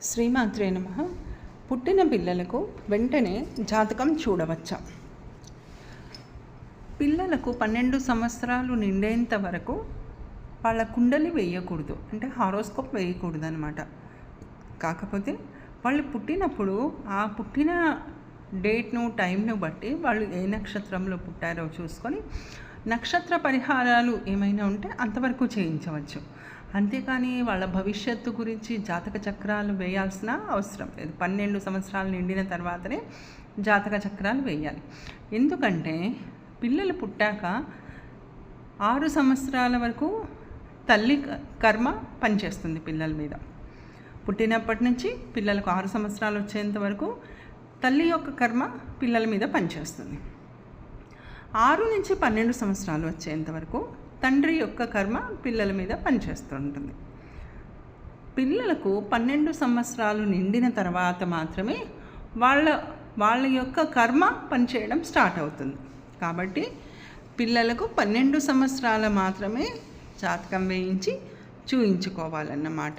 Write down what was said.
శ్రీమాత్రే నమః. పుట్టిన పిల్లలకు వెంటనే జాతకం చూడవచ్చా? పిల్లలకు 12 సంవత్సరాలు నిండేంత వరకు వాళ్ళ కుండలి వేయకూడదు, అంటే హారోస్కోప్ వేయకూడదు అనమాట. కాకపోతే వాళ్ళు పుట్టినప్పుడు ఆ పుట్టిన డేట్ను టైంను బట్టి వాళ్ళు ఏ నక్షత్రంలో పుట్టారో చూసుకొని నక్షత్ర పరిహారాలు ఏమైనా ఉంటే అంతవరకు చేయించవచ్చు. అంతేకాని వాళ్ళ భవిష్యత్తు గురించి జాతక చక్రాలు వేయాల్సిన అవసరం లేదు. 12 సంవత్సరాలు నిండిన తర్వాతనే జాతక చక్రాలు వేయాలి. ఎందుకంటే పిల్లలు పుట్టాక 6 సంవత్సరాల వరకు తల్లి కర్మ పనిచేస్తుంది పిల్లల మీద. పుట్టినప్పటి నుంచి పిల్లలకు 6 సంవత్సరాలు వచ్చేంత వరకు తల్లి యొక్క కర్మ పిల్లల మీద పనిచేస్తుంది. 6 నుంచి 12 సంవత్సరాలు వచ్చేంత వరకు తండ్రి యొక్క కర్మ పిల్లల మీద పనిచేస్తూ ఉంటుంది. పిల్లలకు 12 సంవత్సరాలు నిండిన తర్వాత మాత్రమే వాళ్ళ యొక్క కర్మ పనిచేయడం స్టార్ట్ అవుతుంది. కాబట్టి పిల్లలకు 12 సంవత్సరాలు మాత్రమే జాతకం వేయించి చూయించుకోవాలన్నమాట.